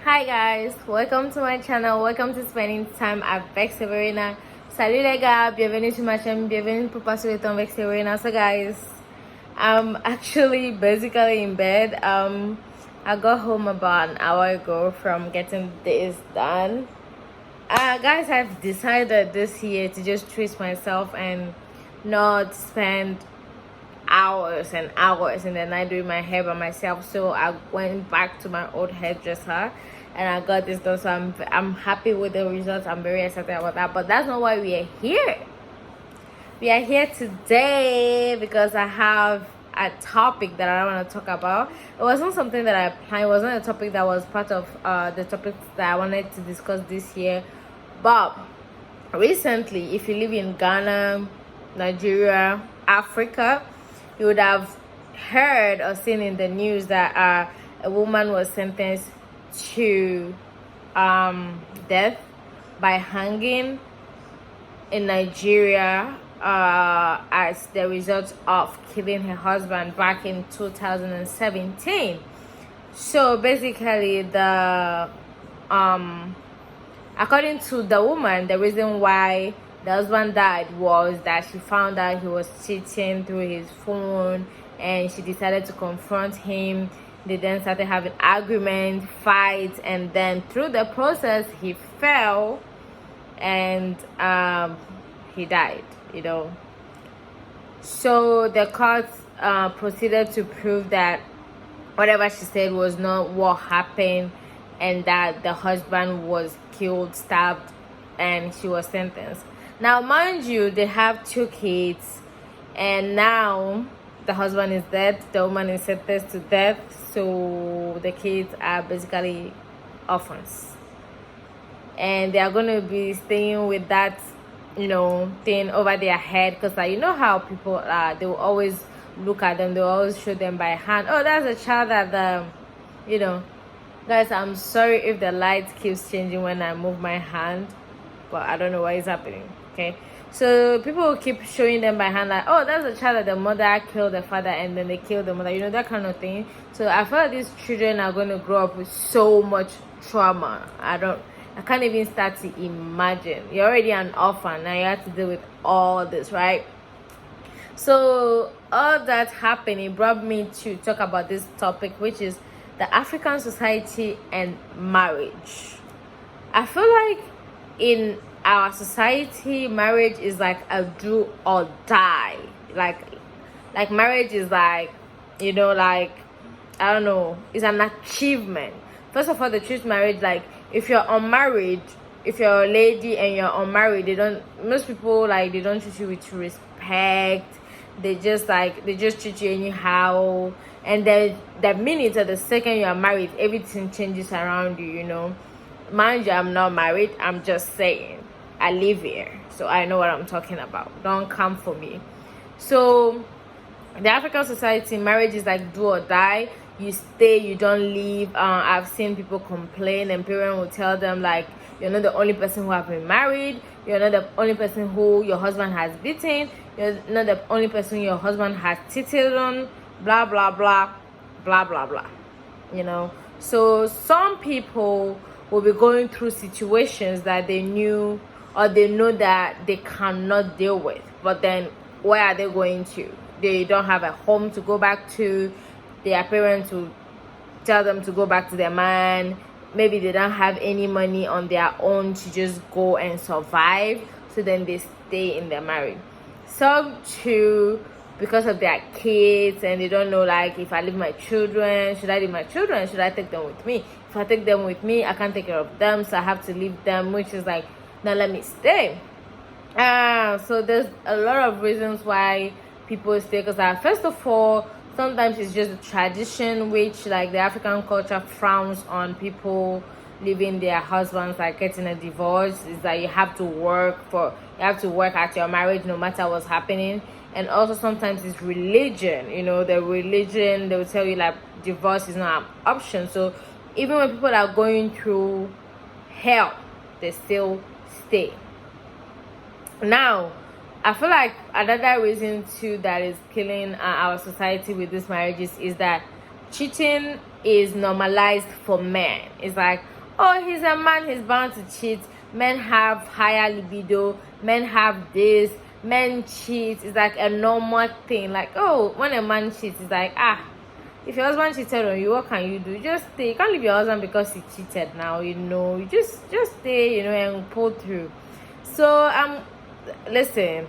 Hi guys, welcome to my channel. Welcome to spending time avec Severina. Salut les gars, bienvenue sur ma chaîne, bienvenue pour passer le temps avec Severina. So guys, I'm actually basically in bed. I got home about an hour ago from getting this done. Guys, I've decided this year to just treat myself and not spend hours and hours in the night doing my hair by myself. So I went back to my old hairdresser and I got this done. So I'm happy with the results. I'm very excited about that. But that's not why we are here. We are here today because I have a topic that I want to talk about. It wasn't something that I planned. It wasn't a topic that was part of the topics that I wanted to discuss this year. But recently, if you live in Ghana, Nigeria, Africa, you would have heard or seen in the news that a woman was sentenced to death by hanging in Nigeria as the result of killing her husband back in 2017. So basically, the according to the woman, the reason why the husband died was that she found out he was cheating through his phone and she decided to confront him. They then started having arguments, fights, and then through the process he fell and he died, So the court proceeded to prove that whatever she said was not what happened and that the husband was killed, stabbed, and she was sentenced. Now, mind you, they have 2 kids, and now the husband is dead, the woman is sentenced to death, so the kids are basically orphans. And they are going to be staying with that, thing over their head, because you know how people are, they will always look at them, they will always show them by hand, oh, that's a child that Guys, I'm sorry if the light keeps changing when I move my hand, but I don't know what is happening. Okay, so people will keep showing them by hand, like, oh, that's a child that the mother killed the father and then they killed the mother, that kind of thing. So I feel like these children are going to grow up with so much trauma. I can't even start to imagine. You're already an orphan, now you have to deal with all this, right? So all that happening brought me to talk about this topic, which is the African society and marriage. I feel like in our society, marriage is like a do or die. Like marriage is like, I don't know, it's an achievement. First of all, the truth marriage, like if you're unmarried, if you're a lady and you're unmarried, most people, like, they don't treat you with respect. They just treat you anyhow. And then the minute or the second you are married, everything changes around you. Mind you, I'm not married. I'm just saying, I live here, so I know what I'm talking about. Don't come for me. So the African society, marriage is like do or die. You stay, you don't leave. I've seen people complain and parents will tell them, like, you're not the only person who have been married, you're not the only person who your husband has beaten, you're not the only person your husband has cheated on, blah blah blah blah blah blah. So some people will be going through situations that they knew or they know that they cannot deal with, but then where are they going to? They don't have a home to go back to. Their parents will tell them to go back to their man. Maybe they don't have any money on their own to just go and survive, so then they stay in their marriage. Some too, because of their kids, and they don't know, like, if I leave my children, should I leave my children? Should I take them with me? If I take them with me, I can't take care of them, so I have to leave them, which is like, now let me stay. So there's a lot of reasons why people stay, because first of all, sometimes it's just a tradition, which, like, the African culture frowns on people leaving their husbands, like getting a divorce. Is that you have to work at your marriage no matter what's happening. And also sometimes it's religion. The religion, they will tell you, like, divorce is not an option. So even when people are going through hell, they still stay. Now, I feel like another reason too that is killing our society with these marriages is that cheating is normalized for men. It's like, oh, he's a man, he's bound to cheat. Men have higher libido, men have this, men cheat. It's like a normal thing. Like, oh, when a man cheats, it's like, if your husband cheated on you, what can you do? Just stay. You can't leave your husband because he cheated now, you just stay, and pull through. So listen,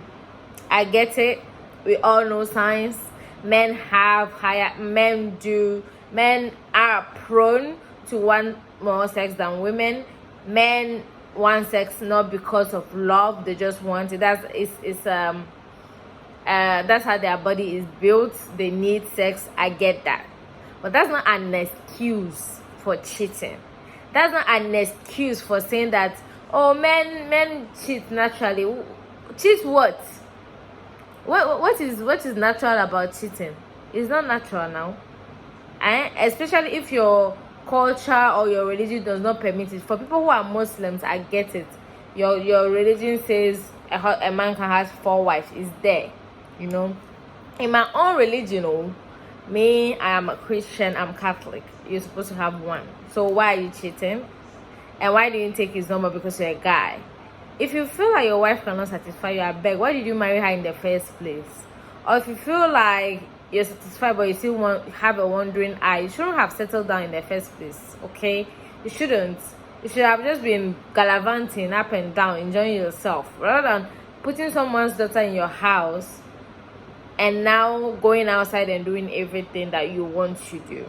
I get it. We all know science. Men are prone to want more sex than women. Men want sex not because of love, they just want it. That's how their body is built. They need sex. I get that, but that's not an excuse for cheating. That's not an excuse for saying that, oh, men cheat naturally. Cheat what? What is natural about cheating? It's not natural now. Especially if your culture or your religion does not permit it. For people who are Muslims, I get it. Your religion says a man can have 4 wives. It's there, In my own religion, me, I am a Christian, I'm Catholic. You're supposed to have 1. So why are you cheating? And why didn't you take his number? Because you're a guy. If you feel like your wife cannot satisfy you, I beg, why did you marry her in the first place? Or if you feel like you're satisfied but you still have a wandering eye, you shouldn't have settled down in the first place, okay? You shouldn't. You should have just been gallivanting up and down, enjoying yourself, rather than putting someone's daughter in your house and now going outside and doing everything that you want to do.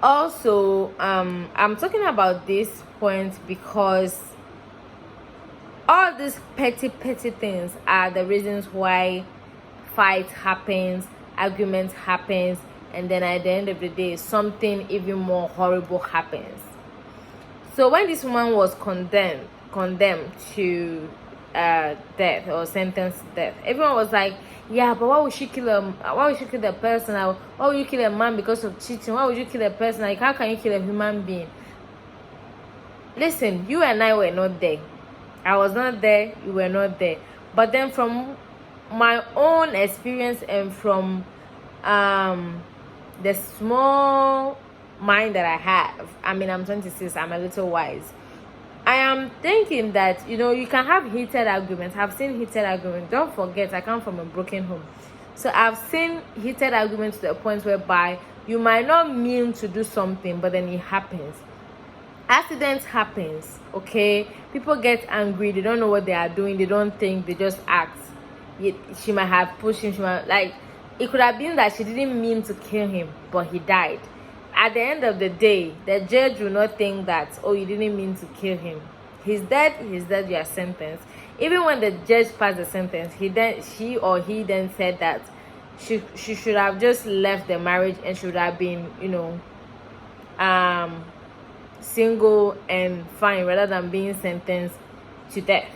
Also, I'm talking about this point because all these petty things are the reasons why fight happens, argument happens, and then at the end of the day, something even more horrible happens. So when this woman was condemned to death or sentenced to death, everyone was like, yeah, but why would she kill the person? Why would you kill a man because of cheating? Why would you kill a person? Like, how can you kill a human being? Listen, you and I were not there. I was not there, you were not there. But then from my own experience and from the small mind that I have, I'm 26, I'm a little wise. I am thinking that, you can have heated arguments. I've seen heated arguments. Don't forget, I come from a broken home. So I've seen heated arguments to the point whereby you might not mean to do something, but then it happens. Accidents happens, okay? People get angry. They don't know what they are doing. They don't think. They just act. She might have pushed him. It could have been that she didn't mean to kill him, but he died. At the end of the day, the judge will not think that, oh, you didn't mean to kill him. He's dead, you are sentenced. Even when the judge passed the sentence, he then said that she should have just left the marriage and should have been, single and fine rather than being sentenced to death.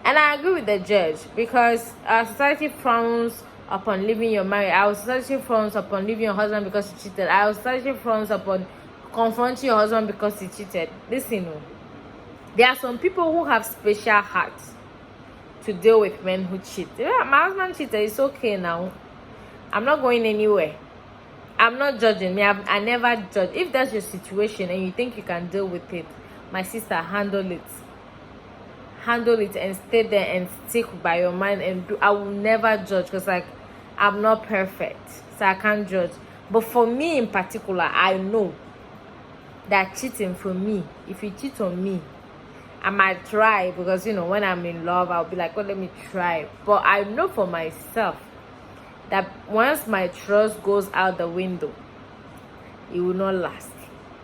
And I agree with the judge, because our society frowns upon leaving your marriage. Our society frowns upon leaving your husband because he cheated. Our society frowns upon confronting your husband because he cheated. Listen, there are some people who have special hearts to deal with men who cheat. Yeah, my husband cheated, it's okay now. I'm not going anywhere. I'm not judging me. I never judge. If that's your situation and you think you can deal with it, my sister, handle it. Handle it and stay there and stick by your mind and do. I will never judge, because I'm not perfect, so I can't judge. But for me in particular, I know that cheating, for me, if you cheat on me, I might try, because when I'm in love, I'll be like, oh, let me try. But I know for myself that once my trust goes out the window, it will not last.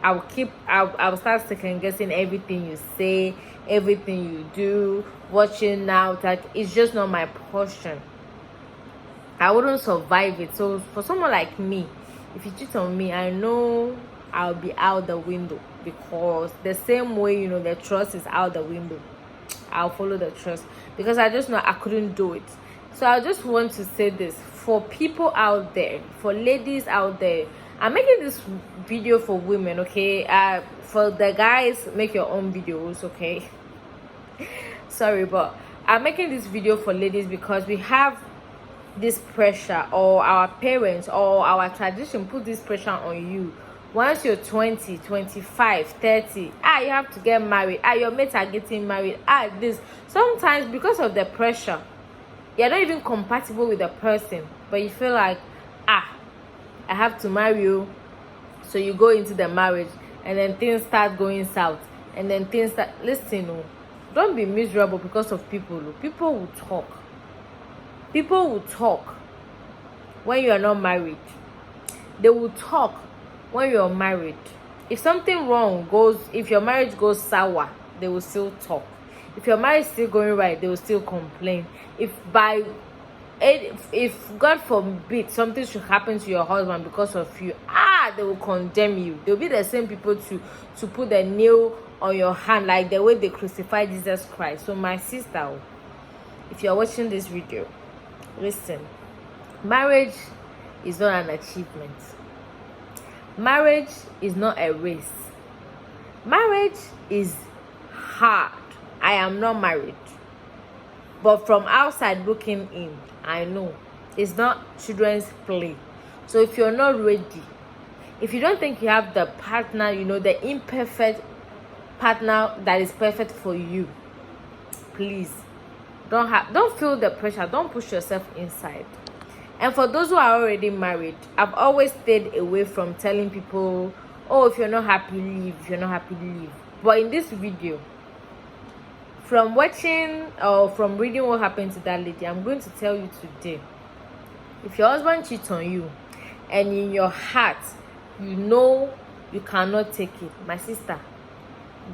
I'll start second guessing everything you say, everything you do, watching out. It's just not my portion. I wouldn't survive it. So for someone like me, if you cheat on me, I know I'll be out the window, because the same way, the trust is out the window, I'll follow the trust, because I just know I couldn't do it. So I just want to say this for people out there, for ladies out there. I'm making this video for women, okay? For the guys, make your own videos, okay? Sorry, but I'm making this video for ladies because we have this pressure, or our parents or our tradition put this pressure on you. Once you're 20, 25, 30, you have to get married. Your mates are getting married. This. Sometimes because of the pressure, you're not even compatible with the person, but you feel like, I have to marry you. So you go into the marriage, and then things start going south, and then things start. Listen, don't be miserable because of people. People will talk. People will talk when you are not married. They will talk when you are married. If something wrong goes, if your marriage goes sour, they will still talk. If your marriage is still going right, they will still complain. If God forbid something should happen to your husband because of you, they will condemn you. They'll be the same people to put the nail on your hand, like the way they crucified Jesus Christ. So my sister, if you're watching this video, listen. Marriage is not an achievement. Marriage is not a race. Marriage is hard. I am not married, but from outside looking in, I know it's not children's play. So if you're not ready, if you don't think you have the partner, the imperfect partner that is perfect for you, please don't feel the pressure. Don't push yourself inside. And for those who are already married, I've always stayed away from telling people, if you're not happy, leave. If you're not happy, leave. But in this video, from watching or from reading what happened to that lady, I'm going to tell you today, if your husband cheats on you and in your heart you cannot take it, my sister,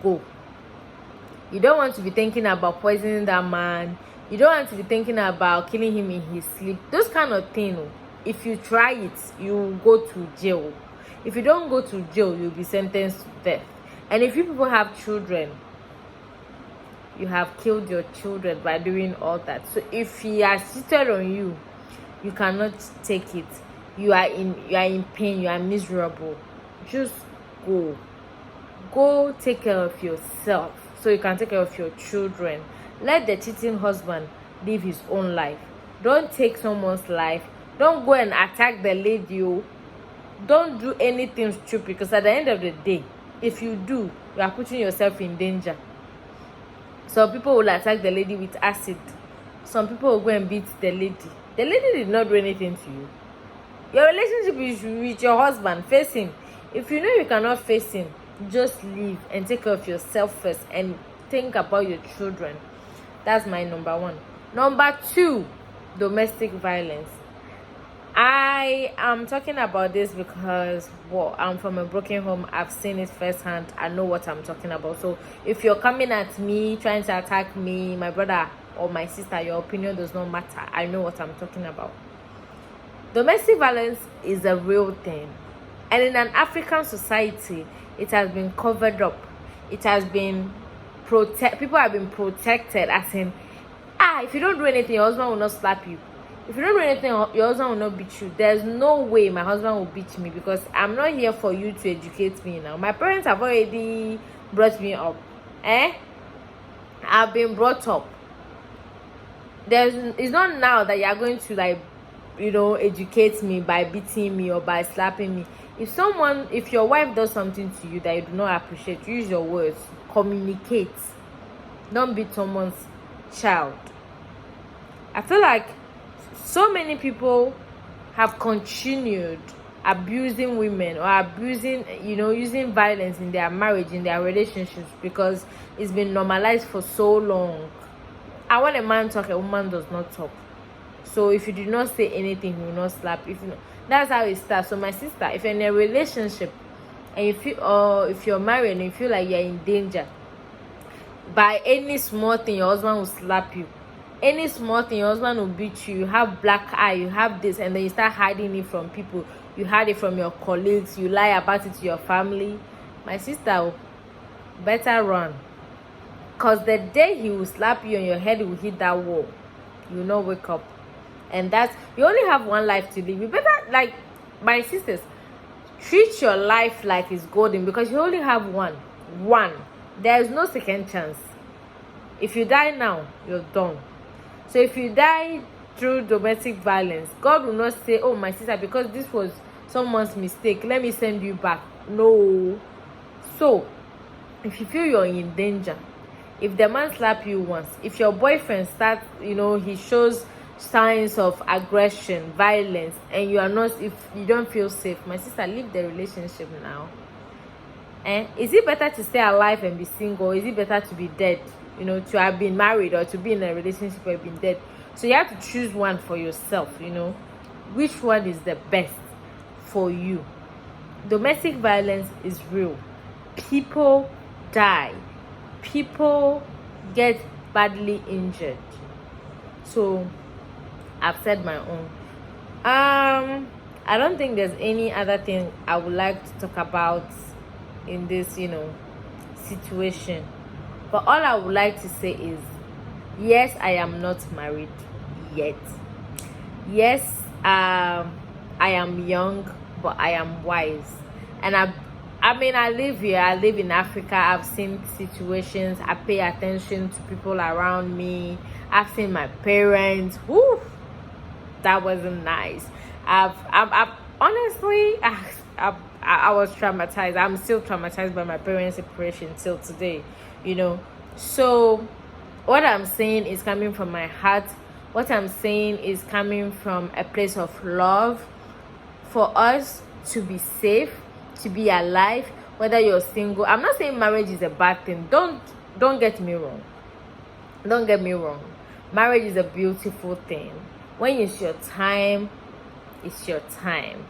go. You don't want to be thinking about poisoning that man. You don't want to be thinking about killing him in his sleep. Those kind of things, if you try it, you will go to jail. If you don't go to jail, you'll be sentenced to death. And if you people have children, you have killed your children by doing all that. So if he has cheated on you, you cannot take it. You are in pain. You are miserable. Just go take care of yourself so you can take care of your children. Let the cheating husband live his own life. Don't take someone's life. Don't go and attack the lady. Don't do anything stupid, because at the end of the day, if you do, you are putting yourself in danger. Some people will attack the lady with acid. Some people will go and beat the lady. The lady did not do anything to you. Your relationship is with your husband. Face him. If you know you cannot face him, just leave and take care of yourself first and think about your children. That's my number one. Number two, domestic violence. I am talking about this because I'm from a broken home. I've seen it firsthand. I know what I'm talking about. So if you're coming at me, trying to attack me, my brother or my sister, your opinion does not matter. I know what I'm talking about. Domestic violence is a real thing. And in an African society, it has been covered up. It has been people have been protected, as in, if you don't do anything, your husband will not slap you. If you don't do anything, your husband will not beat you. There's no way my husband will beat me, because I'm not here for you to educate me now. My parents have already brought me up. I've been brought up. It's not now that you're going to educate me by beating me or by slapping me. If your wife does something to you that you do not appreciate, use your words. Communicate. Don't beat someone's child. I feel like so many people have continued abusing women or abusing, using violence in their marriage, in their relationships, because it's been normalized for so long. And when a man talks, a woman does not talk. So if you do not say anything, he will not slap. That's how it starts. So my sister, if you're in a relationship and you feel, or if you're married and you feel like you're in danger, by any small thing your husband will slap you. Any small thing your husband will beat you. You have black eye, you have this, and then you start hiding it from people. You hide it from your colleagues, you lie about it to your family. My sister, better run. Because the day he will slap you and your head will hit that wall, you will not wake up. And you only have one life to live. You better, my sisters, treat your life like it's golden, because you only have one. There is no second chance. If you die now, you're done. So if you die through domestic violence, God will not say, oh my sister, because this was someone's mistake, let me send you back. No. So if you feel you're in danger, if the man slap you once, if your boyfriend starts, he shows signs of aggression, violence, and if you don't feel safe, my sister, leave the relationship now. Is it better to stay alive and be single, or is it better to be dead, to have been married, or to be in a relationship or been dead? So you have to choose one for yourself. Which one is the best for you. Domestic violence is real. People die, people get badly injured. So I've said my own. I don't think there's any other thing I would like to talk about in this situation, but all I would like to say is, yes, I am not married yet. Yes, I am young, but I am wise. And I live here, I live in Africa. I've seen situations, I pay attention to people around me. I've seen my parents. Whoo, that wasn't nice. I've honestly, I was traumatized. I'm still traumatized by my parents' separation till today, So what I'm saying is coming from my heart. What I'm saying is coming from a place of love for us to be safe, to be alive, whether you're single. I'm not saying marriage is a bad thing. Don't get me wrong. Don't get me wrong. Marriage is a beautiful thing. When it's your time, it's your time.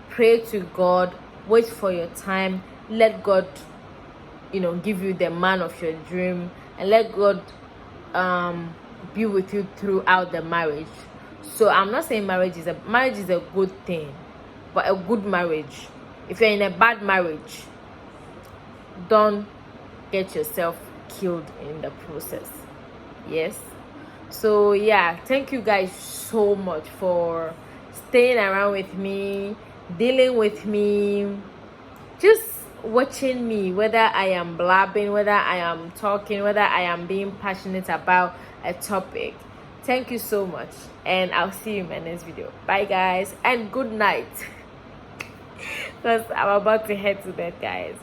Pray to God, wait for your time, let God give you the man of your dream, and let God be with you throughout the marriage. So I'm not saying marriage is a good thing, but a good marriage. If you're in a bad marriage, don't get yourself killed in the process. Yes. So yeah, thank you guys so much for staying around with me, dealing with me, just watching me, whether I am blabbing, whether I am talking, whether I am being passionate about a topic. Thank you so much, and I'll see you in my next video. Bye guys, and good night. Because I'm about to head to bed, guys.